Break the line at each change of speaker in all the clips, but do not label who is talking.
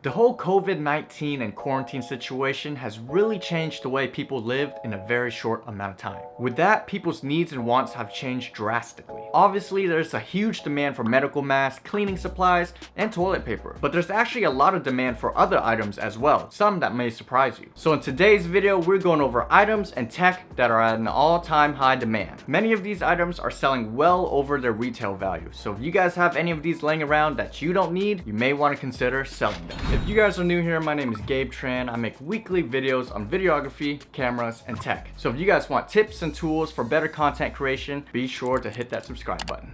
The whole COVID-19 and quarantine situation has really changed the way people lived in a very short amount of time. With that, people's needs and wants have changed drastically. Obviously, there's a huge demand for medical masks, cleaning supplies, and toilet paper. But there's actually a lot of demand for other items as well, some that may surprise you. So in today's video, we're going over items and tech that are at an all-time high demand. Many of these items are selling well over their retail value. So if you guys have any of these laying around that you don't need, you may want to consider selling them. If you guys are new here, my name is Gabe Tran. I make weekly videos on videography, cameras, and tech. So if you guys want tips and tools for better content creation, be sure to hit that subscribe button.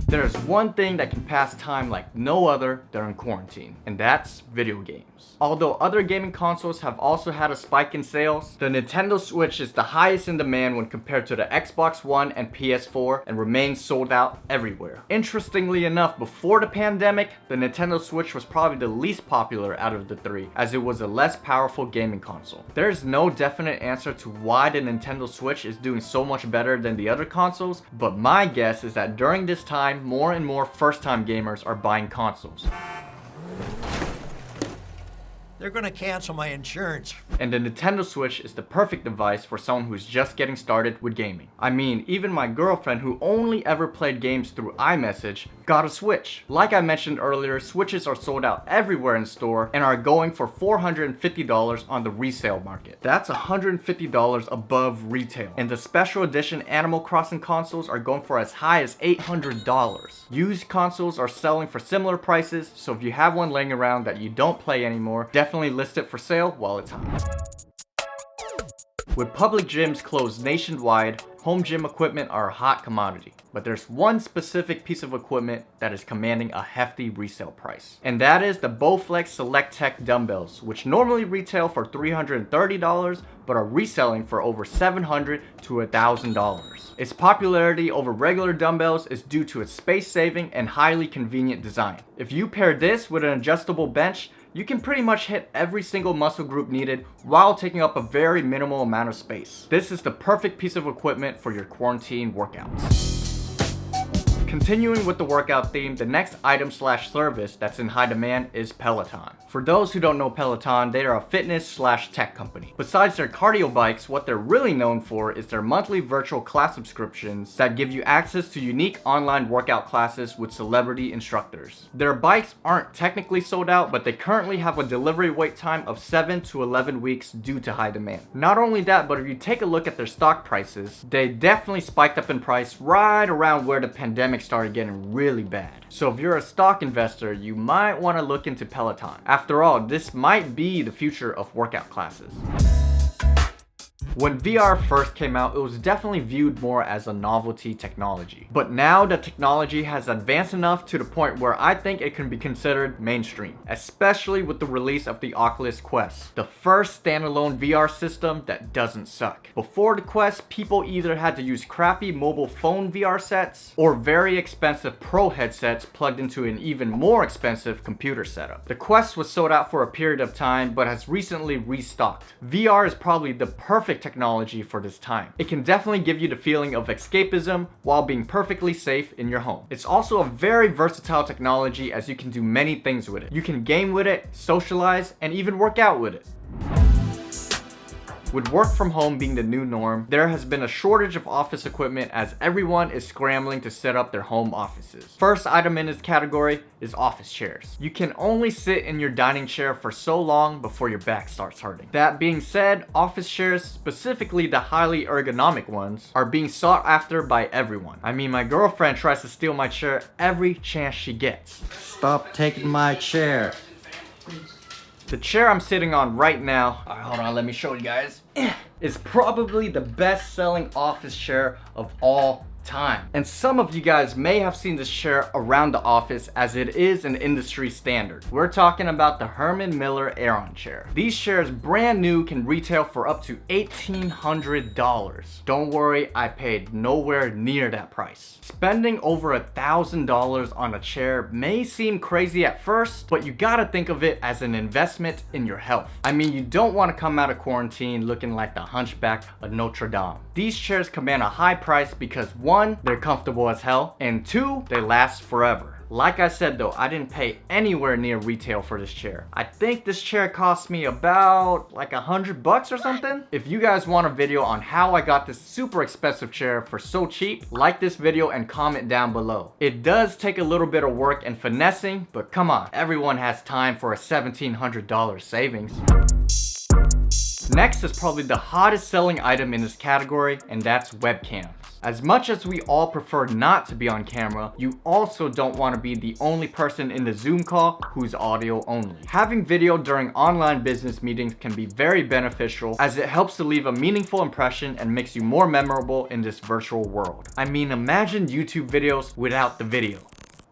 There's one thing that can pass time like no other during quarantine, and that's video games. Although other gaming consoles have also had a spike in sales, the Nintendo Switch is the highest in demand when compared to the Xbox One and PS4 and remains sold out everywhere. Interestingly enough, before the pandemic, the Nintendo Switch was probably the least popular out of the three, as it was a less powerful gaming console. There is no definite answer to why the Nintendo Switch is doing so much better than the other consoles, but my guess is that during this time, more and more first-time gamers are buying consoles.
They're gonna cancel my insurance.
And the Nintendo Switch is the perfect device for someone who's just getting started with gaming. I mean, even my girlfriend, who only ever played games through iMessage, got a Switch. Like I mentioned earlier, Switches are sold out everywhere in store and are going for $450 on the resale market. That's $150 above retail. And the special edition Animal Crossing consoles are going for as high as $800. Used consoles are selling for similar prices, so if you have one laying around that you don't play anymore, definitely list it for sale while it's hot. With public gyms closed nationwide, home gym equipment are a hot commodity. But there's one specific piece of equipment that is commanding a hefty resale price. And that is the Bowflex Select Tech dumbbells, which normally retail for $330, but are reselling for over $700 to $1,000. Its popularity over regular dumbbells is due to its space-saving and highly convenient design. If you pair this with an adjustable bench, you can pretty much hit every single muscle group needed while taking up a very minimal amount of space. This is the perfect piece of equipment for your quarantine workouts. Continuing with the workout theme, the next item/service that's in high demand is Peloton. For those who don't know Peloton, they are a fitness/tech company. Besides their cardio bikes, what they're really known for is their monthly virtual class subscriptions that give you access to unique online workout classes with celebrity instructors. Their bikes aren't technically sold out, but they currently have a delivery wait time of 7 to 11 weeks due to high demand. Not only that, but if you take a look at their stock prices, they definitely spiked up in price right around where the pandemic started getting really bad. So if you're a stock investor, you might want to look into Peloton. After all, this might be the future of workout classes. When VR first came out, it was definitely viewed more as a novelty technology. But now the technology has advanced enough to the point where I think it can be considered mainstream, especially with the release of the Oculus Quest, the first standalone VR system that doesn't suck. Before the Quest, people either had to use crappy mobile phone VR sets or very expensive pro headsets plugged into an even more expensive computer setup. The Quest was sold out for a period of time but has recently restocked. VR is probably the perfect technology for this time. It can definitely give you the feeling of escapism while being perfectly safe in your home. It's also a very versatile technology as you can do many things with it. You can game with it, socialize, and even work out with it. With work from home being the new norm, there has been a shortage of office equipment as everyone is scrambling to set up their home offices. First item in this category is office chairs. You can only sit in your dining chair for so long before your back starts hurting. That being said, office chairs, specifically the highly ergonomic ones, are being sought after by everyone. I mean, my girlfriend tries to steal my chair every chance she gets.
Stop taking my chair.
The chair I'm sitting on right now, hold on, let me show you guys, is probably the best-selling office chair of all time. And some of you guys may have seen this chair around the office as it is an industry standard. We're talking about the Herman Miller Aeron chair. These chairs, brand new, can retail for up to $1,800. Don't worry, I paid nowhere near that price. Spending over $1,000 on a chair may seem crazy at first, but you gotta think of it as an investment in your health. I mean, you don't want to come out of quarantine looking like the hunchback of Notre Dame. These chairs command a high price because 1, they're comfortable as hell, and 2, they last forever. Like I said though, I didn't pay anywhere near retail for this chair. I think this chair cost me about like $100 or something. If you guys want a video on how I got this super expensive chair for so cheap, like this video and comment down below. It does take a little bit of work and finessing, but come on, everyone has time for a $1,700 savings. Next is probably the hottest selling item in this category, and that's webcams. As much as we all prefer not to be on camera, you also don't want to be the only person in the Zoom call who's audio only. Having video during online business meetings can be very beneficial as it helps to leave a meaningful impression and makes you more memorable in this virtual world. I mean, imagine YouTube videos without the video.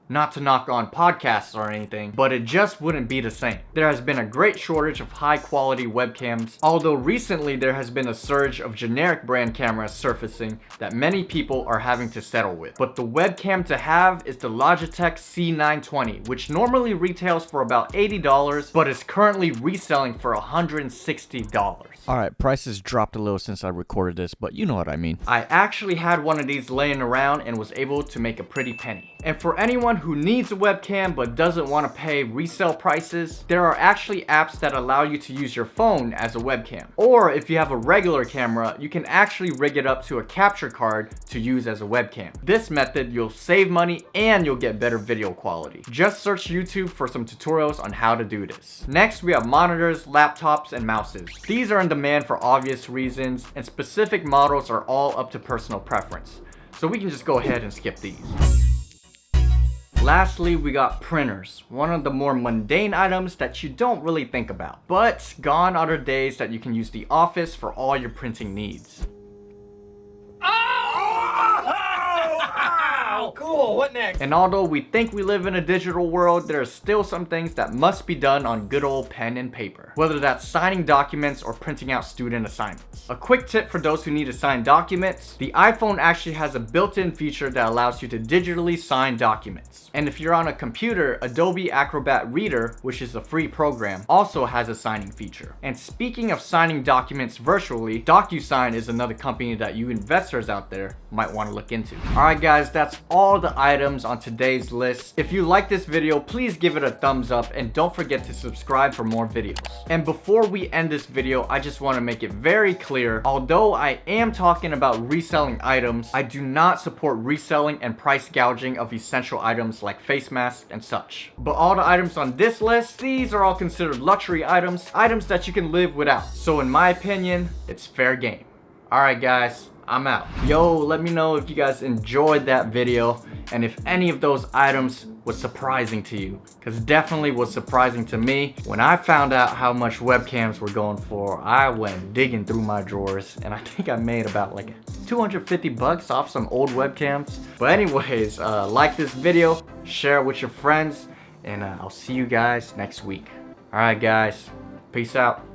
Not to knock on podcasts or anything, but it just wouldn't be the same. There has been a great shortage of high quality webcams, although recently there has been a surge of generic brand cameras surfacing that many people are having to settle with. But the webcam to have is the Logitech C920, which normally retails for about $80, but is currently reselling for $160.
Alright, prices dropped a little since I recorded this, but you know what I mean.
I actually had one of these laying around and was able to make a pretty penny. And for anyone who needs a webcam but doesn't want to pay resale prices, there are actually apps that allow you to use your phone as a webcam. Or if you have a regular camera, you can actually rig it up to a capture card to use as a webcam. This method, you'll save money and you'll get better video quality. Just search YouTube for some tutorials on how to do this. Next, we have monitors, laptops, and mouses. These are in demand for obvious reasons, and specific models are all up to personal preference. So we can just go ahead and skip these. Lastly, we got printers, one of the more mundane items that you don't really think about. But gone are the days that you can use the office for all your printing needs.
Cool, what next?
And although we think we live in a digital world, there are still some things that must be done on good old pen and paper, whether that's signing documents or printing out student assignments. A quick tip for those who need to sign documents: the iPhone actually has a built-in feature that allows you to digitally sign documents. And if you're on a computer, Adobe Acrobat Reader, which is a free program, also has a signing feature. And speaking of signing documents virtually, DocuSign is another company that you investors out there might want to look into. Alright guys, that's all the items on today's list. If you like this video, please give it a thumbs up and don't forget to subscribe for more videos. And before we end this video, I just want to make it very clear, although I am talking about reselling items, I do not support reselling and price gouging of essential items like face masks and such. But all the items on this list, these are all considered luxury items, items that you can live without. So in my opinion, it's fair game. Alright guys, I'm out. Yo, let me know if you guys enjoyed that video and if any of those items was surprising to you, because definitely was surprising to me. When I found out how much webcams were going for, I went digging through my drawers and I think I made about like $250 off some old webcams. But anyways, like this video, share it with your friends, and I'll see you guys next week. Alright guys, peace out.